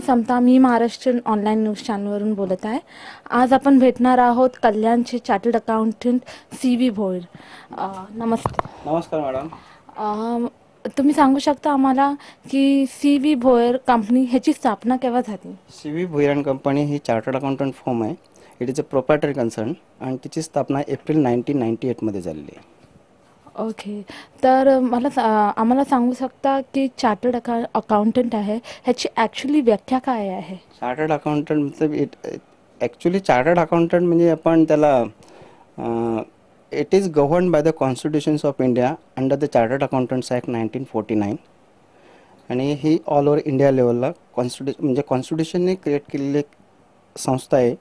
समता, मी Maharashtra online news चॅनलवरून बोलत आहे. आज आपण भेटणार आहोत कल्याणचे चार्टर्ड अकाउंटंट सी.व्ही. भोईर. नमस्ते. नमस्कार मॅडम. तुम्ही सांगू शकता आम्हाला की सी.व्ही. भोईर कंपनी ह्याची स्थापना केव्हा झाली? सी.व्ही. भोईर अँड कंपनी ही चार्टर्ड अकाउंटंट फर्म आहे. It is a proprietary concern आणि तिची स्थापना एप्रिल 1998 मध्ये झालेली आहे. ओके. तर आम्हाला सांगू शकता की चार्टर्ड अकाउंटंट आहे ह्याची ॲक्च्युली व्याख्या काय आहे? चार्टर्ड अकाउंटंट मतलब ॲक्च्युली चार्टर्ड अकाउंटंट म्हणजे आपण त्याला it is govern by the constitutions of India under the chartered accountants act 1949 आणि ही ऑल ओव्हर इंडिया लेवलला कॉन्स्टिट्यूशनने क्रिएट केलेली एक संस्था आहे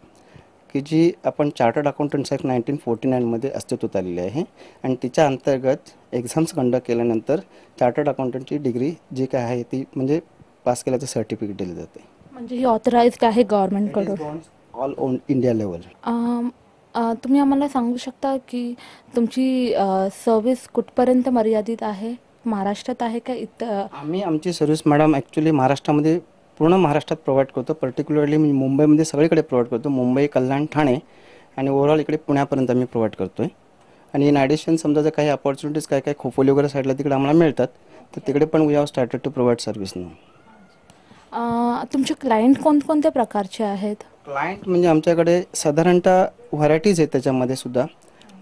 की जी आपण चार्टर्ड अकाउंटंट्स ॲक्ट 1949 मध्ये अस्तित्वात आलेली आहे आणि तिच्या अंतर्गत एक्झाम्स कंडक्ट केल्यानंतर चार्टर्ड अकाउंटंटची डिग्री जी काय आहे ती म्हणजे पास केल्याचं सर्टिफिकेट दिलं जाते. म्हणजे ही ऑथराइज्ड आहे गव्हर्नमेंटकडून ऑल ओव्हर इंडिया लेवल. तुम्ही आम्हाला सांगू शकता की तुमची सर्व्हिस कुठपर्यंत मर्यादित आहे? महाराष्ट्रात आहे का इथं? आम्ही आमची सर्व्हिस मॅडम ॲक्च्युली महाराष्ट्रामध्ये पूर्ण महाराष्ट्रात प्रोव्हाइड करतो. पर्टिक्युलरली म्हणजे मुंबईमध्ये सगळीकडे प्रोव्हाइड करतो. मुंबई, कल्याण, ठाणे आणि ओव्हरऑल इकडे पुण्यापर्यंत आम्ही प्रोव्हाइड करतो आहे. आणि इन ॲडिशन समजा जर काही अपॉर्च्युनिटीज काय खोपोली वगैरे साईडला तिकडे आम्हाला मिळतात तर तिकडे पण we have started to provide service now. तुमचे क्लायंट कोणकोणत्या प्रकारचे आहेत? क्लायंट म्हणजे आमच्याकडे साधारणतः व्हरायटीज आहेत त्याच्यामध्ये सुद्धा.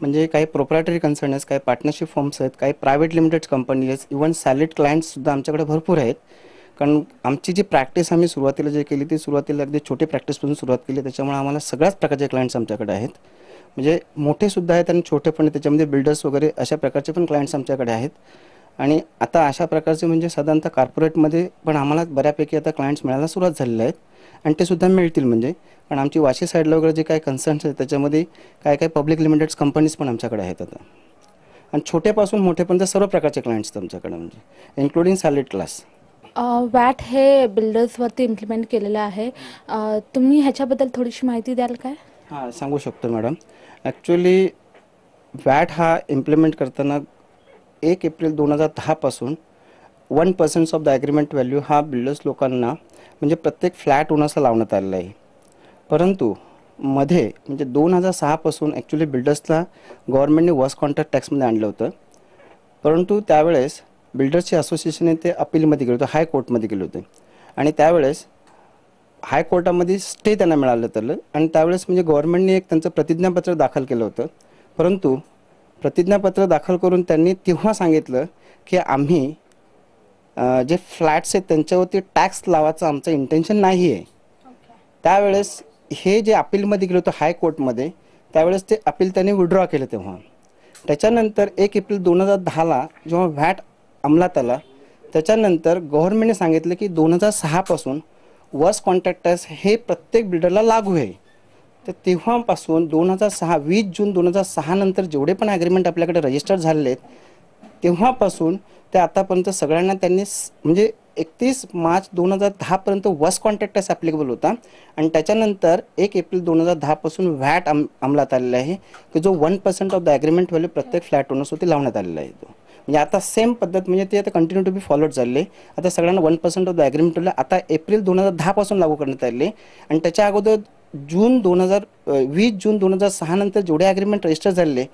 म्हणजे काही प्रोप्रायटरी कन्सर्न आहेत, काही पार्टनरशिप फर्म्स आहेत, काही प्रायव्हेट लिमिटेड कंपनी आहेत, इव्हन सॅलिड क्लायंट्ससुद्धा आमच्याकडे भरपूर आहेत. कारण आमची जी प्रॅक्टिस आम्ही सुरुवातीला जे केली ती सुरुवातीला अगदी छोटे प्रॅक्टिसपासून सुरुवात केली. त्याच्यामुळे आम्हाला सगळ्याच प्रकारचे क्लायंट्स आमच्याकडे आहेत. म्हणजे मोठेसुद्धा आहेत आणि छोटे पण, त्याच्यामध्ये बिल्डर्स वगैरे अशा प्रकारचे पण क्लायंट्स आमच्याकडे आहेत. आणि आता अशा प्रकारचे म्हणजे साधारणतः कॉर्पोरेटमध्ये पण आम्हाला बऱ्यापैकी आता क्लायंट्स मिळायला सुरुवात झालेले आहेत आणि ते सुद्धा मिळतील. म्हणजे कारण आमची वाशी साईडला वगैरे जे काही कन्सर्न्स आहेत त्याच्यामध्ये काय पब्लिक लिमिटेड कंपनीज पण आमच्याकडे आहेत आता. आणि छोटेपासून मोठेपर्यंत सर्व प्रकारचे क्लायंट्स आमच्याकडे म्हणजे इन्क्लुडिंग सॅलिड क्लास. वॅट हे बिल्डर्सवरती इम्प्लिमेंट केलेलं आहे. तुम्ही ह्याच्याबद्दल थोडीशी माहिती द्याल काय? हां, सांगू शकतो मॅडम. ॲक्च्युली वॅट हा इम्प्लिमेंट करताना 1 एप्रिल 2010 पासून 1% ऑफ द ॲग्रीमेंट व्हॅल्यू हा बिल्डर्स लोकांना म्हणजे प्रत्येक फ्लॅट ओनर्सला लावण्यात आलेला आहे. परंतु मध्ये म्हणजे 2006 पासून ॲक्च्युली बिल्डर्सला गव्हर्नमेंटने वर्स कॉन्ट्रॅक्ट टॅक्समध्ये आणलं होतं. परंतु त्यावेळेस बिल्डर्सचे असोसिएशनने ते अपीलमध्ये गेले होते, हायकोर्टमध्ये गेले होते आणि त्यावेळेस हायकोर्टामध्ये स्टे त्यांना मिळालं होतं. आणि त्यावेळेस म्हणजे गव्हर्नमेंटने एक त्यांचं प्रतिज्ञापत्र दाखल केलं होतं. परंतु प्रतिज्ञापत्र दाखल करून त्यांनी तेव्हा सांगितलं की आम्ही जे फ्लॅट्स आहेत त्यांच्यावरती टॅक्स लावायचं आमचं इंटेन्शन नाही आहे. त्यावेळेस हे जे अपीलमध्ये गेलं होतं हायकोर्टमध्ये, त्यावेळेस ते अपील त्यांनी विड्रॉ केलं. तेव्हा त्याच्यानंतर 1 एप्रिल 2010ला जेव्हा व्हॅट अंमलात आला त्याच्यानंतर गव्हर्नमेंटने सांगितलं की 2006 पासून वर्स कॉन्ट्रॅक्ट टॅक्स हे प्रत्येक बिल्डरला लागू आहे. तर तेव्हापासून 20 जून 2006 नंतर जेवढे पण ॲग्रीमेंट आपल्याकडे रजिस्टर झालेले आहेत तेव्हापासून ते आतापर्यंत सगळ्यांना त्यांनी म्हणजे 31 मार्च 2010 पर्यंत वर्स कॉन्ट्रॅक्ट टॅक्स ॲप्लिकेबल होता. आणि त्याच्यानंतर 1 एप्रिल 2010 पासून व्हॅट अंमलात आलेला आहे की जो 1% ऑफ द ॲग्रीमेंट व्हॅल्यू प्रत्येक फ्लॅट ओनर्सवरती लावण्यात आलेला आहे. तो म्हणजे आता सेम पद्धत म्हणजे ते आता कंटिन्यू टू बी फॉलोड झाले. आता सगळ्यांना 1% ऑफ द ॲग्रीमेंट व्हॅल्यू आता एप्रिल 2010 पासून लागू करण्यात आले. आणि त्याच्या अगोदर 20 जून 2006 नंतर जेवढे ॲग्रीमेंट रजिस्टर झाले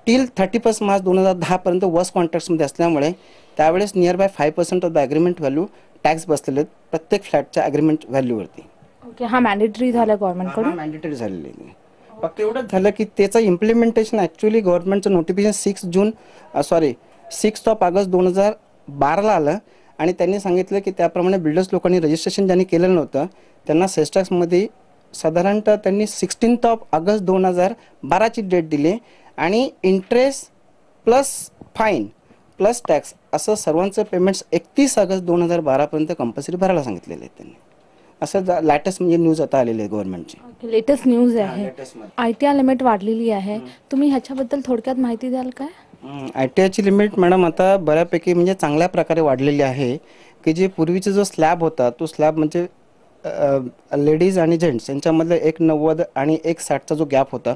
टिल 31 मार्च 2010 पर्यंत वर्स कॉन्ट्रॅक्ट्समध्ये असल्यामुळे त्यावेळेस near by 5% of the agreement value tax बसलेले प्रत्येक फ्लॅटच्या ॲग्रीमेंट व्हॅल्यूवरती. ओके. हा मॅन्डेटरी झाला गव्हर्नमेंटकडून? मॅन्डेटरी झालेली आहे. फक्त एवढंच झालं की त्याचं इम्प्लिमेंटेशन ॲक्च्युली गव्हर्नमेंटचं नोटिफिकेशन 6 ऑगस्ट 2012ला आलं आणि त्यांनी सांगितलं की त्याप्रमाणे बिल्डर्स लोकांनी रजिस्ट्रेशन ज्यांनी केलेलं नव्हतं त्यांना सेस टॅक्समध्ये साधारणतः त्यांनी 16 ऑगस्ट 2012ची डेट दिली आणि interest plus fine plus tax असं सर्वांचं पेमेंट्स 31 ऑगस्ट 2012पर्यंत कंपल्सरी भरायला सांगितलेले आहेत त्यांनी. असं लेटेस्ट म्हणजे न्यूज आता आलेली आहे गव्हर्नमेंटची. लेटेस्ट न्यूज आहे. ITR लिमिट वाढलेली आहे. तुम्ही ह्याच्याबद्दल थोडक्यात माहिती द्याल काय? ITRची लिमिट मॅडम आता बऱ्यापैकी म्हणजे चांगल्या प्रकारे वाढलेली आहे की जे पूर्वीचा जो स्लॅब होता तो स्लॅब म्हणजे लेडीज आणि जेंट्स यांच्यामधलं 190 आणि 160चा जो गॅप होता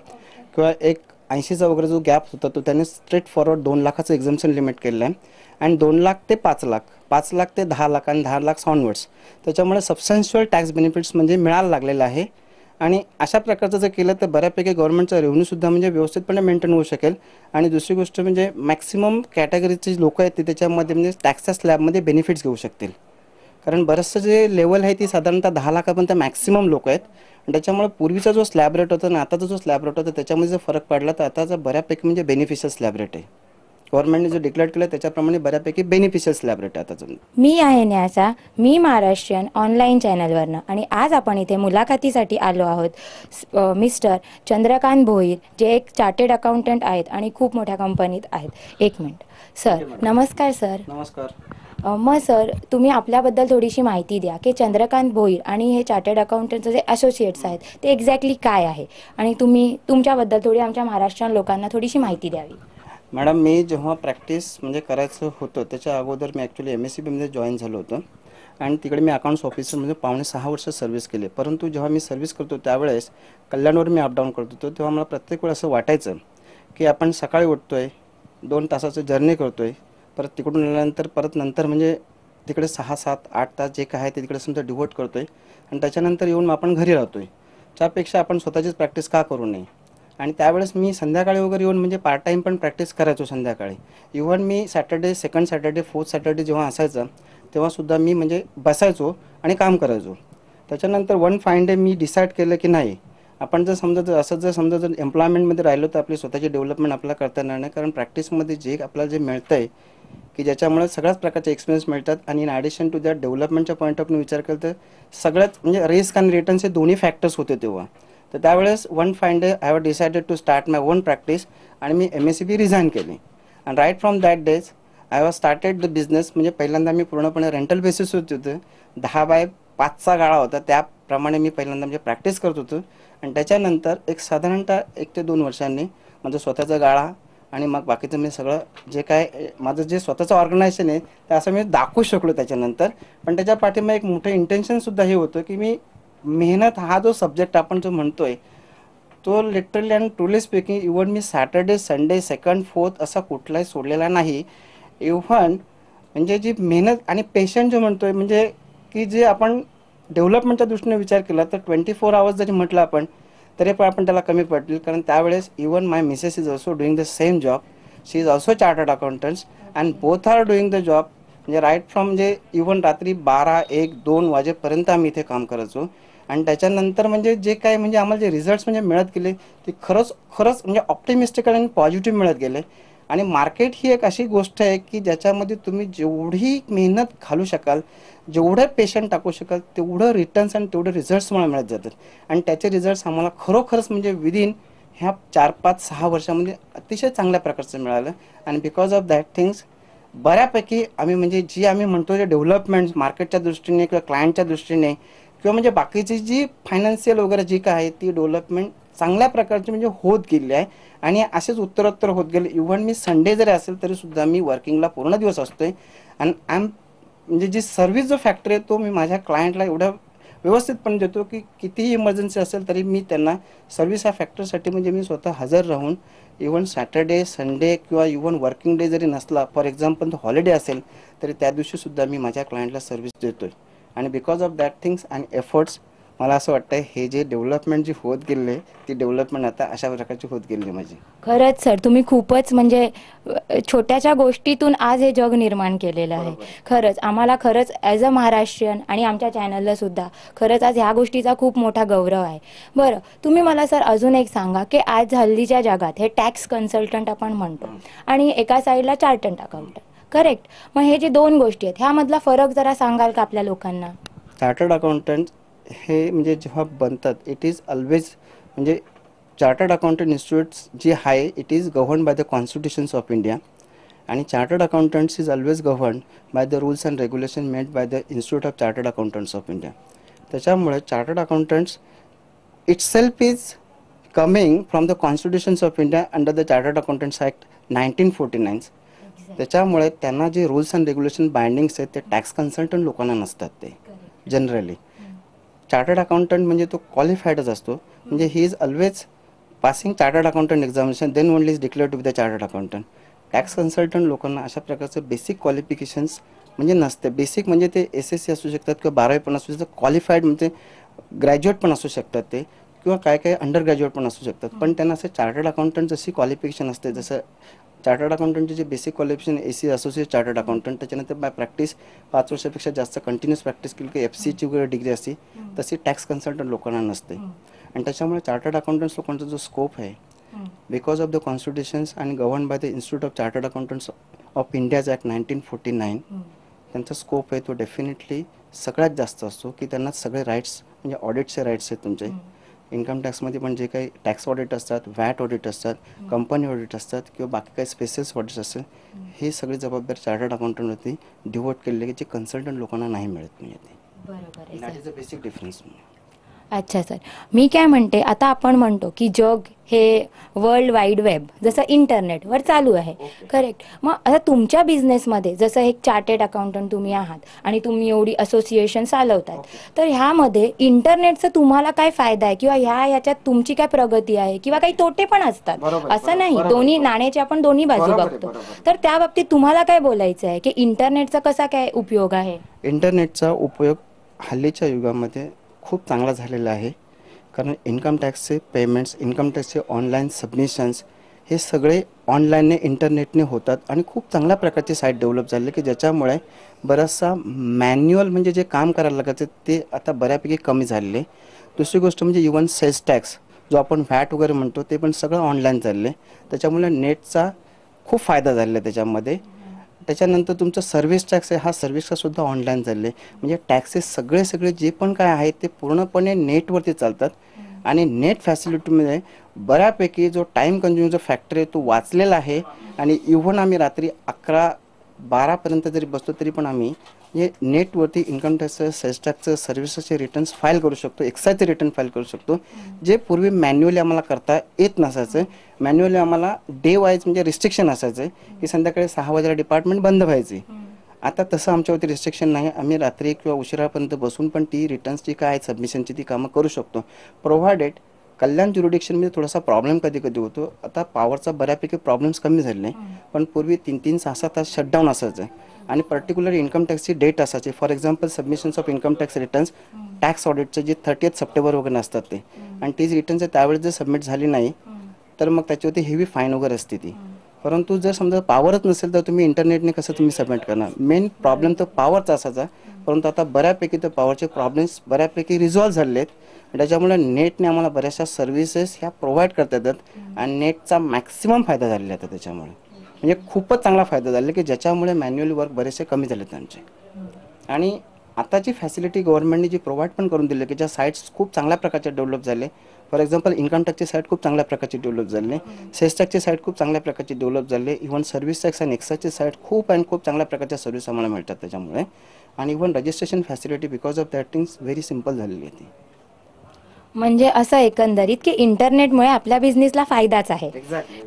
किंवा 180चा वगैरे जो गॅप होता तो त्यांनी स्ट्रेट फॉरवर्ड 2 लाखाचं एक्झम्पशन लिमिट केलेलं आहे. आणि 2 लाख ते 5 लाख, 5 लाख ते 10 लाख आणि 10 लाख ऑनवर्ड्स. त्याच्यामुळे सबस्टन्शियल टॅक्स बेनिफिट्स म्हणजे मिळायला लागलेलं आहे. आणि अशा प्रकारचं जर केलं तर बऱ्यापैकी गव्हर्नमेंटचा रेव्हेन्यूसुद्धा म्हणजे व्यवस्थितपणे मेंटेन होऊ शकेल. आणि दुसरी गोष्ट म्हणजे मॅक्सिमम कॅटेगरीचे लोक आहेत ते त्याच्यामध्ये म्हणजे टॅक्सच्या स्लॅबमध्ये बेनिफिट्स घेऊ शकतील. कारण बरंचसं जे लेवल आहे ती साधारणतः 10 लाखापर्यंत मॅक्सिमम लोक आहेत. आणि त्याच्यामुळे पूर्वीचा जो स्लॅब रेट होता आणि आताचा जो स्लॅब रेट होता त्याच्यामध्ये जर फरक पडला तर आताचा बऱ्यापैकी म्हणजे बेनिफिशियल स्लॅब रेट आहे. गव्हर्नमेंटने जो डिक्लेअर केलं त्याच्याप्रमाणे बऱ्यापैकी बेनिफिशियल स्लॅब रेट आहे आताचं. मी आहे न्यासा, मी महाराष्ट्रीयन ऑनलाईन चॅनलवरनं आणि आज आपण इथे मुलाखतीसाठी आलो आहोत मिस्टर चंद्रकांत भोईर, जे एक चार्टर्ड अकाउंटंट आहेत आणि खूप मोठ्या कंपनीत आहेत. एक मिनिट सर. नमस्कार सर. नमस्कार. मग सर, तुम्ही आपल्याबद्दल थोडीशी माहिती द्या की चंद्रकांत भोईर आणि हे चार्टर्ड अकाउंटंटचे जे असोसिएट्स आहेत ते एक्झॅक्टली काय आहे, आणि तुम्ही तुमच्याबद्दल थोडी आमच्या महाराष्ट्रीयन लोकांना थोडीशी माहिती द्यावी. मॅडम, मी जेव्हा प्रॅक्टिस म्हणजे करायचं होतं त्याच्या अगोदर मी ॲक्च्युली MSCBमध्ये जॉईन झालो होतो आणि तिकडे मी अकाउंट्स ऑफिसर म्हणजे 5.5 वर्ष सर्व्हिस केली. परंतु जेव्हा मी सर्व्हिस करतो त्यावेळेस कल्याणवर मी अपडाऊन करत होतो, तेव्हा मला प्रत्येक वेळ असं वाटायचं की आपण सकाळी उठतो आहे, 2 तासाचं जर्नी करतो आहे, परत तिकडून आल्यानंतर परत नंतर म्हणजे तिकडे 6, 7, 8 तास जे काय आहे ते तिकडे समजा डिवोट करतो आहे आणि त्याच्यानंतर येऊन आपण घरी राहतो आहे. त्यापेक्षा आपण स्वतःचीच प्रॅक्टिस का करू नये. आणि त्यावेळेस मी संध्याकाळी वगैरे येऊन म्हणजे पार्ट टाईम पण प्रॅक्टिस करायचो संध्याकाळी. इव्हन मी Saturday, second Saturday, fourth Saturday जेव्हा असायचं तेव्हासुद्धा मी म्हणजे बसायचो आणि काम करायचो. त्याच्यानंतर वन फाईन डे मी डिसाईड केलं की नाही, आपण जर समजा जर एम्प्लॉयमेंटमध्ये राहिलो तर आपली स्वतःची डेव्हलपमेंट आपल्याला करता येणार नाही. कारण प्रॅक्टिसमध्ये जे आपल्याला जे मिळतं आहे की ज्याच्यामुळे सगळ्याच प्रकारचे एक्सपिरियन्स मिळतात. आणि इन ॲडिशन टू दॅट डेव्हलपमेंटच्या पॉईंट ऑफ व्ह्यू विचार केला तर सगळ्यात म्हणजे रिस्क आणि रिटर्न्स हे दोन्ही फॅक्टर्स होते तेव्हा. तर त्यावेळेस one fine day I have decided to start my own practice आणि मी MSCB रिझाईन केली. And right from that days I have started the business. म्हणजे पहिल्यांदा मी पूर्णपणे रेंटल बेसिस होत होतं. 10x5चा गाळा होता, त्याप्रमाणे मी पहिल्यांदा म्हणजे प्रॅक्टिस करत होतो. आणि त्याच्यानंतर एक साधारणतः 1 ते 2 वर्षांनी माझं स्वतःचा गाळा आणि मग बाकीचं मी सगळं जे काय माझं जे स्वतःचं ऑर्गनायझेशन आहे ते असं मी दाखवू शकलो त्याच्यानंतर. पण त्याच्या पाठीमागे एक मोठं इंटेन्शनसुद्धा हे होतं की मी मेहनत हा जो सब्जेक्ट आपण जो म्हणतोय तो literally and truly speaking even मी सॅटर्डे, संडे, सेकंड, फोर्थ असा कुठलाही सोडलेला नाही. इव्हन म्हणजे जी मेहनत आणि पेशंट जो म्हणतोय म्हणजे की जे आपण डेव्हलपमेंटच्या दृष्टीने विचार केला तर 24 आवर्स जरी म्हटलं आपण तरी पण आपण त्याला कमी पडतील. कारण त्यावेळेस even my Mrs is also doing the same job. She is also chartered accountants and both are doing the job. म्हणजे राईट फ्रॉम म्हणजे इव्हन रात्री 12, 1, 2 वाजेपर्यंत आम्ही इथे काम करायचो. आणि त्याच्यानंतर म्हणजे जे काय म्हणजे आम्हाला जे रिझल्ट्स म्हणजे मिळत गेले ते खरंच म्हणजे ऑप्टिमिस्टिक आणि पॉझिटिव्ह मिळत गेले. आणि मार्केट ही एक अशी गोष्ट आहे की ज्याच्यामध्ये तुम्ही जेवढी मेहनत घालू शकाल, जेवढं पेशंट टाकू शकाल तेवढं रिटर्न्स आणि तेवढे रिझल्ट्स तुम्हाला मिळत जातात. आणि त्याचे रिझल्ट्स आम्हाला खरोखरच म्हणजे विदिन ह्या 4, 5, 6 वर्षामध्ये अतिशय चांगल्या प्रकारचं मिळालं. आणि बिकॉज ऑफ दॅट थिंग्स बऱ्यापैकी आम्ही म्हणजे जी आम्ही म्हणतो जे डेव्हलपमेंट मार्केटच्या दृष्टीने किंवा क्लायंटच्या दृष्टीने किंवा म्हणजे बाकीची जी फायनान्शियल वगैरे जी काय आहे ती डेव्हलपमेंट चांगल्या प्रकारची म्हणजे होत गेली आहे. आणि असेच उत्तरोत्तर होत गेले. इव्हन मी संडे जरी असेल तरीसुद्धा मी वर्किंगला पूर्ण दिवस असतो आहे. आणि म्हणजे जी सर्व्हिस जो फॅक्टर आहे तो मी माझ्या क्लायंटला एवढ्या व्यवस्थितपणे देतो की कितीही इमर्जन्सी असेल तरी मी त्यांना सर्व्हिस ह्या फॅक्टरसाठी म्हणजे मी स्वतः हजर राहून इव्हन सॅटर्डे, संडे किंवा इव्हन वर्किंग डे जरी नसला, फॉर एक्झाम्पल हॉलिडे असेल तरी त्या दिवशीसुद्धा मी माझ्या क्लायंटला सर्व्हिस देतो आहे. आणि because of that things and efforts मला असं वाटतं हे जे डेव्हलपमेंट जी होत गेली आहे ती डेव्हलपमेंट आता अशा प्रकारची होत गेली माझी. खरंच सर, तुम्ही खूपच म्हणजे छोट्याशा गोष्टीतून आज हे जग निर्माण केलेलं आहे. खरंच आम्हाला खरंच ॲज अ महाराष्ट्रीयन आणि आमच्या चॅनलला सुद्धा खरंच आज ह्या गोष्टीचा खूप मोठा गौरव आहे. बरं, तुम्ही मला सर अजून एक सांगा की आज हल्लीच्या जगात हे टॅक्स कन्सल्टंट आपण म्हणतो आणि एका साईडला चार्टर्ड अकाउंटंट, करेक्ट? मग हे जे 2 गोष्टी आहेत ह्यामधला फरक जरा सांगाल का आपल्या लोकांना? चार्टर्ड अकाउंटंट हे म्हणजे जेव्हा बनतात इट इज ऑलवेज म्हणजे चार्टर्ड अकाउंटंट इन्स्टिट्यूट्स जी आहे it is govern by the constitutions of India. आणि chartered accountants is always govern by the rules and regulation made by the institute of chartered accountants of India. त्याच्यामुळे chartered accountants itself is coming from the constitutions of India under the chartered accountants act 1949. त्याच्यामुळे त्यांना जे rules and regulation bindings आहेत ते tax consultant लोकांना नसतात. ते generally chartered accountant म्हणजे तो क्वालिफाईडच असतो. म्हणजे he is always passing chartered accountant examination then only is declare to be the chartered accountant. Tax consultant लोकांना अशा प्रकारचं बेसिक क्वालिफिकेशन्स म्हणजे नसते. बेसिक म्हणजे ते SSC असू शकतात किंवा 12वी पण असू शकतात, क्वालिफाईड म्हणजे ग्रॅज्युएट पण असू शकतात ते, किंवा काय काय अंडर ग्रॅज्युएट पण असू शकतात. पण त्यांना असं चार्टर्ड अकाउंटंट जशी क्वालिफिकेशन असते, जसं चार्टर्ड अकाउंटंटचे जे basic qualification AC associate chartered accountant, त्याच्यानंतर बाय प्रॅक्टिस 5 वर्षापेक्षा जास्त कंटिन्यूस प्रॅक्टिस केली की FCची वगैरे डिग्री असते, तशी टॅक्स कन्सल्टंट लोकांना नसते. आणि त्याच्यामुळे चार्टर्ड अकाउंटंट्स लोकांचा जो स्कोप आहे, बिकॉज ऑफ द कॉन्स्टिट्यूशन्स आणि govern by the institute of chartered accountants of India's act 1949, त्यांचा स्कोप आहे तो डेफिनेटली सगळ्यात जास्त असतो, की त्यांना सगळे राईट्स म्हणजे ऑडिटचे राईट्स आहेत तुमचे. इन्कम टॅक्समध्ये पण जे काही टॅक्स ऑडिट असतात, वॅट ऑडिट असतात, कंपनी ऑडिट असतात किंवा बाकी काही स्पेसिस ऑडिट असतात, हे सगळी जबाबदारी चार्टर्ड अकाउंटंटवरती डिवोट केलेली आहे, की जे कन्सल्टंट लोकांना नाही मिळत नाही. बरोबर आहे that is a basic difference. अच्छा सर, मी काय म्हणते, आता आपण म्हणतो की जग हे वर्ल्ड वाईड वेब जसं इंटरनेटवर चालू आहे, करेक्ट. मग आता तुमच्या बिझनेसमध्ये जसं एक चार्टेड अकाउंटंट तुम्ही आहात आणि तुम्ही एवढी असोसिएशन चालवतात, तर ह्यामध्ये इंटरनेटचा तुम्हाला काय फायदा आहे किंवा ह्याच्यात तुमची काय प्रगती आहे किंवा काही तोटे पण असतात, असं नाही, दोन्ही नाण्याची आपण दोन्ही बाजू बघतो. तर त्या बाबतीत तुम्हाला काय बोलायचं आहे की इंटरनेटचा कसा काय उपयोग आहे? इंटरनेटचा उपयोग हल्लीच्या युगामध्ये खूप चांगला झालेला आहे, कारण इन्कम टॅक्सचे पेमेंट्स, इन्कम टॅक्सचे ऑनलाईन सबमिशन्स हे सगळे ऑनलाईनने इंटरनेटने होतात आणि खूप चांगल्या प्रकारचे साईट डेव्हलप झाले, की ज्याच्यामुळे बराचसा मॅन्युअल म्हणजे जे काम करायला लागायचं ते आता बऱ्यापैकी कमी झालेले. दुसरी गोष्ट म्हणजे इवन सेल्स टॅक्स जो आपण व्हॅट वगैरे म्हणतो ते पण सगळं ऑनलाईन चालले, त्याच्यामुळे नेटचा खूप फायदा झालेला आहे त्याच्यामध्ये. त्याच्यानंतर तुमचं सर्व्हिस टॅक्स आहे, हा सर्व्हिसचा सुद्धा ऑनलाईन चालले, म्हणजे टॅक्सेस सगळे जे पण काय आहेत ते पूर्णपणे नेटवरती चालतात. आणि नेट फॅसिलिटीमध्ये बऱ्यापैकी जो टाईम कन्झ्युमिंग जो फॅक्टर आहे तो वाचलेला आहे. आणि इव्हन आम्ही रात्री 11-12पर्यंत जरी बसलो तरी पण आम्ही म्हणजे नेटवरती इन्कम टॅक्सचं, सेल्स टॅक्सचं, सर्व्हिसेसचे रिटर्न्स फाईल करू शकतो, एक्सायचे रिटर्न फाईल करू शकतो, जे पूर्वी मॅन्युअली आम्हाला करता येत नसायचं. मॅन्युअली आम्हाला डे वाईज म्हणजे रिस्ट्रिक्शन असायचं की संध्याकाळी 6 वाजेला डिपार्टमेंट बंद व्हायची. आता तसं आमच्यावरती रिस्ट्रिक्शन नाही, आम्ही रात्री किंवा उशिरापर्यंत बसून पण ती रिटर्न्सची काय आहेत सबमिशनची ती कामं करू शकतो, प्रोव्हायडेड कल्याण ज्युरिडिक्शनमध्ये थोडासा प्रॉब्लेम कधी कधी होतो. आता पॉवरचा बऱ्यापैकी प्रॉब्लेम्स कमी झाले, पण पूर्वी 3-3, 6-6 तास शटडाऊन असायचं आणि पर्टिक्युलर इन्कम टॅक्सची डेट असायची. For example submissions of income tax returns tax ऑडिटचे जे 30 सप्टेंबर वगैरे असतात ते, आणि ती रिटर्न्स त्यावेळेस जर सबमिट झाली नाही तर मग त्याच्यावरती हेवी फाईन वगैरे असते ती. परंतु जर समजा पॉवरच नसेल तर तुम्ही इंटरनेटने कसं तुम्ही सबमिट करणार. मेन प्रॉब्लेम तर पॉवरचा असायचा, परंतु आता बऱ्यापैकी तर पॉवरचे प्रॉब्लेम्स बऱ्यापैकी रिझॉल्व्ह झाले आहेत. त्याच्यामुळे नेटने आम्हाला बऱ्याचशा सर्व्हिसेस ह्या प्रोव्हाइड करता येतात आणि नेटचा मॅक्सिमम फायदा झालेला आहे त्याच्यामुळे, म्हणजे खूपच चांगला फायदा झाला की ज्याच्यामुळे मॅन्युअली वर्क बरेचसे कमी झाले त्यांचे. आणि आताची फॅसिलिटी गव्हर्नमेंटने जी प्रोव्हाइड पण करून दिली की ज्या साईट्स खूप चांगल्या प्रकारचे डेव्हलप झाले. फॉर एक्झाम्पल इन्कम टॅक्सची साईट खूप चांगल्या प्रकारची डेव्हलप झाली, सेल्स टॅक्सची साईट खूप चांगल्या प्रकारची डेव्हलप झाली, इव्हन सर्व्हिस टॅक्स आणि एक्साईजची साईट खूप चांगल्या प्रकारच्या सर्व्हिस आम्हाला मिळतात त्याच्यामुळे. आणि even registration facility because of that things very simple झालेली आहे ती. म्हणजे असं एकंदरीत की इंटरनेटमुळे आपल्या बिझनेसला फायदाच आहे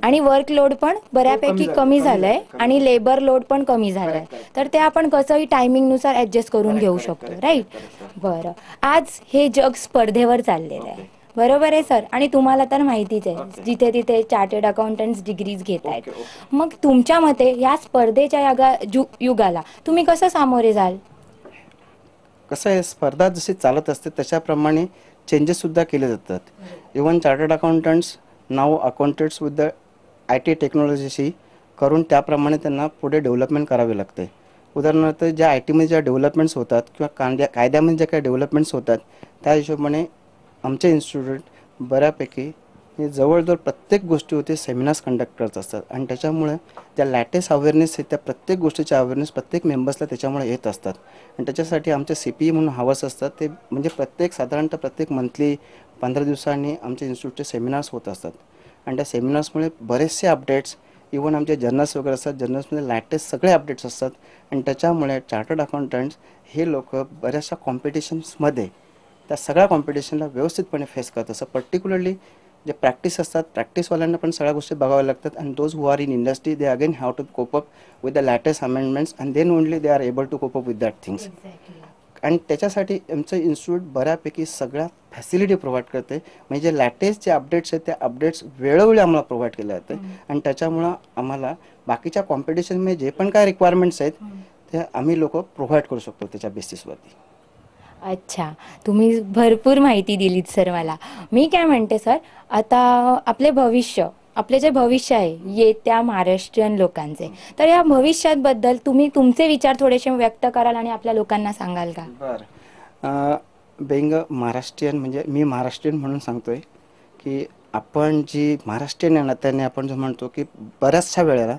आणि वर्कलोड पण बऱ्यापैकी कमी झालंय आणि लेबर लोड पण कमी झालाय, तर ते आपण कसंही टायमिंगनुसार ऍडजस्ट करून घेऊ शकतो, राईट. बरं, आज हे जग स्पर्धेवर चाललेलं आहे, बरोबर आहे सर, आणि तुम्हाला तर माहितीच आहे जिथे तिथे चार्टर्ड अकाउंटंट्स डिग्रीज घेत आहेत. मग तुमच्या मते या स्पर्धेच्या युगाला तुम्ही कसं सामोरे जाल? कसं आहे, स्पर्धा जशी चालत असते तशाप्रमाणे चेंजेससुद्धा केले जातात. Even chartered accountants now accountants with the IT टेक्नॉलॉजीशी करून त्याप्रमाणे त्यांना पुढे डेव्हलपमेंट करावे लागते. उदाहरणार्थ ज्या ITमध्ये ज्या डेव्हलपमेंट्स होतात किंवा कायद्यामध्ये ज्या काही डेव्हलपमेंट्स होतात त्या हिशोबाने आमचे इन्स्टिट्यूट बऱ्यापैकी जवळजवळ प्रत्येक गोष्टीवरती सेमिनार्स कंडक्ट करत असतात आणि त्याच्यामुळे ज्या लॅटेस्ट अवेअरनेस आहे त्या प्रत्येक गोष्टीच्या अवेअरनेस प्रत्येक मेंबर्सला त्याच्यामुळे येत असतात. आणि त्याच्यासाठी आमचे CPE म्हणून हावर्स असतात, ते म्हणजे साधारणतः प्रत्येक मंथली 15 दिवसांनी आमच्या इन्स्टिट्यूटचे सेमिनार्स होत असतात. आणि त्या सेमिनार्समुळे बरेचसे अपडेट्स, इव्हन आमचे जर्नल्स वगैरे असतात, जर्नल्समध्ये लॅटेस्ट सगळे अपडेट्स असतात. आणि त्याच्यामुळे चार्टर्ड अकाउंटंट्स हे लोक बऱ्याचशा कॉम्पिटिशन्समध्ये त्या सगळ्या कॉम्पिटिशनला व्यवस्थितपणे फेस करत असतात. पर्टिक्युलरली जे प्रॅक्टिस असतात, प्रॅक्टिसवाल्यांना पण सगळ्या गोष्टी बघाव्या लागतात. And those who are in industry they again have to cope up with the latest amendments and then only they are able to cope up with that things. आणि त्याच्यासाठी आमचं इन्स्टिट्यूट बऱ्यापैकी सगळ्या फॅसिलिटी प्रोव्हाइड करते. म्हणजे latest जे updates आहेत ते अपडेट्स वेळोवेळी आम्हाला प्रोव्हाइड केले जाते. आणि त्याच्यामुळं आम्हाला बाकीच्या कॉम्पिटिशनमध्ये जे पण काय रिक्वायरमेंट्स आहेत ते आम्ही लोक प्रोव्हाइड करू शकतो त्याच्या बेसिसवरती. अच्छा, तुम्ही भरपूर माहिती दिलीत सर मला. मी काय म्हणते सर, आता आपले जे भविष्य आहे येत्या महाराष्ट्रीयन लोकांचे, तर या भविष्याबद्दल तुम्ही तुमचे विचार थोडेसे व्यक्त कराल आणि आपल्या लोकांना सांगाल का? बरं, बेंग महाराष्ट्रीयन म्हणजे मी महाराष्ट्रीयन म्हणून सांगतोय की आपण जी महाराष्ट्रीयन आहे ना, त्याने आपण जो म्हणतो की बऱ्याचशा वेळेला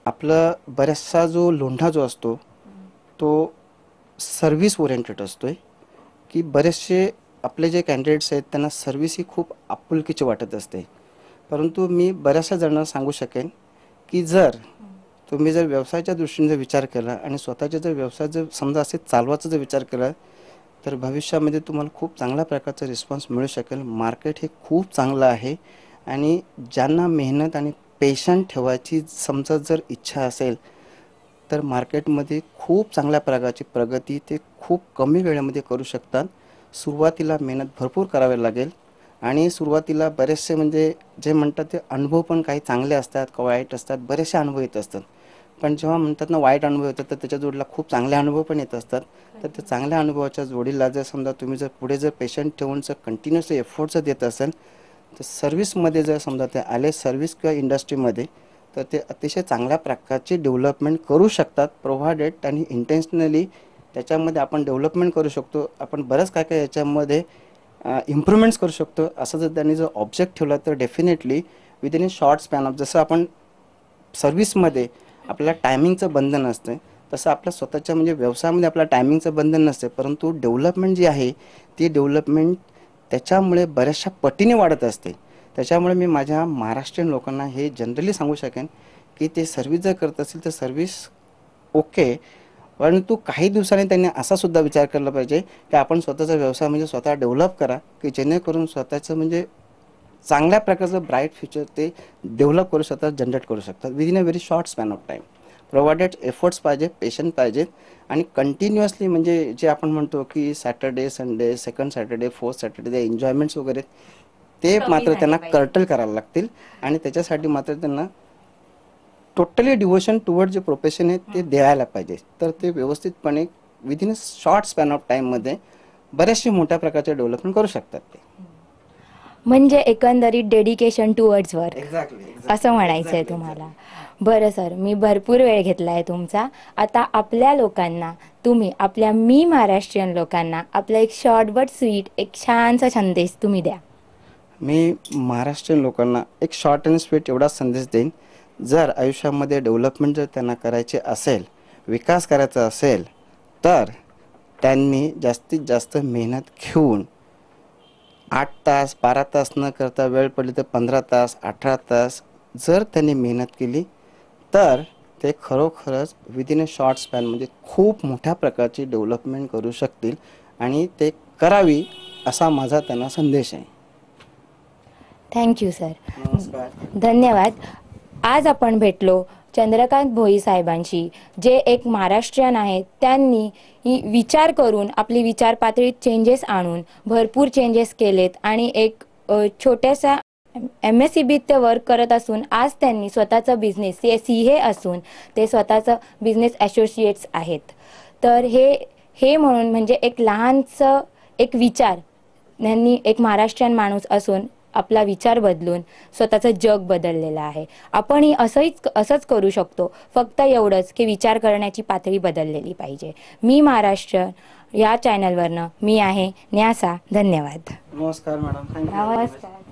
आपलं बऱ्याचसा जो लोंढा जो असतो तो सर्व्हिस ओरिएंटेड असतोय. की बरेचसे आपले जे कॅन्डिडेट्स आहेत त्यांना सर्व्हिस ही खूप आपुलकीची वाटत असते. परंतु मी बऱ्याचशा जणांना सांगू शकेन की तुम्ही जर व्यवसायाच्या दृष्टीने जर विचार केला आणि स्वतःचे जर व्यवसाय जर समजा असे चालवायचा जर विचार केला तर भविष्यामध्ये तुम्हाला खूप चांगल्या प्रकारचा रिस्पॉन्स मिळू शकेल. मार्केट हे खूप चांगलं आहे आणि ज्यांना मेहनत आणि पेशंट ठेवायची समजा जर इच्छा असेल तर मार्केटमध्ये खूप चांगल्या प्रकारची प्रगती ते खूप कमी वेळेमध्ये करू शकतात. सुरुवातीला मेहनत भरपूर करावी लागेल आणि सुरुवातीला बरेचसे म्हणजे जे म्हणतात ते अनुभव पण काही चांगले असतात का वाईट असतात, बरेचसे अनुभव येत असतात. पण जेव्हा म्हणतात ना वाईट अनुभव येतात तर त्याच्या जोडीला खूप चांगले अनुभव पण येत असतात. तर त्या चांगल्या अनुभवाच्या जोडीला जर समजा तुम्ही जर पुढे जर पेशंट ठेवून जर कंटिन्युअसली एफर्ट जर देत असाल तर सर्व्हिसमध्ये जर समजा ते आले सर्व्हिस किंवा इंडस्ट्रीमध्ये तर ते अतिशय चांगल्या प्रकारची डेव्हलपमेंट करू शकतात. प्रोव्हाइडेड आणि इंटेन्शनली त्याच्यामध्ये आपण डेव्हलपमेंट करू शकतो. आपण बरंच काय काय याच्यामध्ये इम्प्रूव्हमेंट्स करू शकतो. असं जर त्यांनी जर ऑब्जेक्ट ठेवला तर definitely within A short span of, जसं आपण सर्व्हिसमध्ये आपल्याला टायमिंगचं बंधन असतं तसं आपल्या स्वतःच्या म्हणजे व्यवसायामध्ये आपल्या टायमिंगचं बंधन नसते. परंतु डेव्हलपमेंट जी आहे ती डेव्हलपमेंट त्याच्यामुळे बऱ्याचशा पटीने वाढत असते. त्याच्यामुळे मी माझ्या महाराष्ट्रीयन लोकांना हे जनरली सांगू शकेन की ते सर्व्हिस जर करत असतील तर सर्व्हिस ओके, परंतु काही दिवसांनी त्यांनी असा सुद्धा विचार केला पाहिजे की आपण स्वतःचा व्यवसाय म्हणजे स्वतः डेव्हलप करा की जेणेकरून स्वतःचं म्हणजे चांगल्या प्रकारचं ब्राईट फ्युचर ते डेव्हलप करू शकतात, जनरेट करू शकतात within a very short span of time. Provided efforts पाहिजे, पेशंट पाहिजेत आणि कंटिन्युअसली म्हणजे जे आपण म्हणतो की Saturday Sunday second Saturday fourth Saturday enjoyments वगैरे ते मात्र त्यांना कर्टल करायला लागतील आणि त्याच्यासाठी मात्र त्यांना टोटली डिवोशन टुवर्ड जे प्रोफेशन आहे ते द्यायला पाहिजे. तर ते व्यवस्थितपणे within a short span of टाईममध्ये बरेचसे मोठ्या प्रकारचे डेव्हलपमेंट करू शकतात ते. म्हणजे एकंदरीत डेडिकेशन टुवर्ड्स वर्क असं म्हणायचं आहे तुम्हाला. बरं सर, मी भरपूर वेळ घेतला आहे तुमचा. आता आपल्या लोकांना तुम्ही आपल्या मी महाराष्ट्रीयन लोकांना आपला एक शॉर्ट बट स्वीट एक छानसा संदेश तुम्ही द्या. मी महाराष्ट्रीयन लोकांना एक शॉर्ट अँड स्वीट एवढा संदेश देईन, जर आयुष्यामध्ये डेव्हलपमेंट जर त्यांना करायचे असेल, विकास करायचा असेल तर त्यांनी जास्तीत जास्त मेहनत घेऊन 8 तास 12 तास न करता वेळ पडली तर 15 तास 18 तास जर त्यांनी मेहनत केली तर ते खरोखरच विदिन अ शॉर्ट स्पॅन म्हणजे खूप मोठ्या प्रकारची डेव्हलपमेंट करू शकतील आणि ते करावी असा माझा त्यांना संदेश आहे. Thank you sir. नमस्कार. धन्यवाद. आज आपण भेटलो चंद्रकांत भोई साहेबांशी, जे एक महाराष्ट्रीयन आहेत. त्यांनी विचार करून आपली विचार पातळीत चेंजेस आणून भरपूर चेंजेस केलेत आणि एक छोट्याशा MSCBत ते वर्क करत असून आज त्यांनी स्वतःचा बिझनेस CA असून ते स्वतःचं बिझनेस असोसिएट्स आहेत. तर हे म्हणून म्हणजे एक लहानसं एक विचार त्यांनी एक महाराष्ट्रीयन माणूस असून आपला विचार बदलून स्वतःचं जग बदललेलं आहे. आपणही असंच करू शकतो. फक्त एवढंच की विचार करण्याची पातळी बदललेली पाहिजे. मी महाराष्ट्र या चॅनलवरनं मी आहे न्यासा. धन्यवाद. नमस्कार मॅडम. नमस्कार.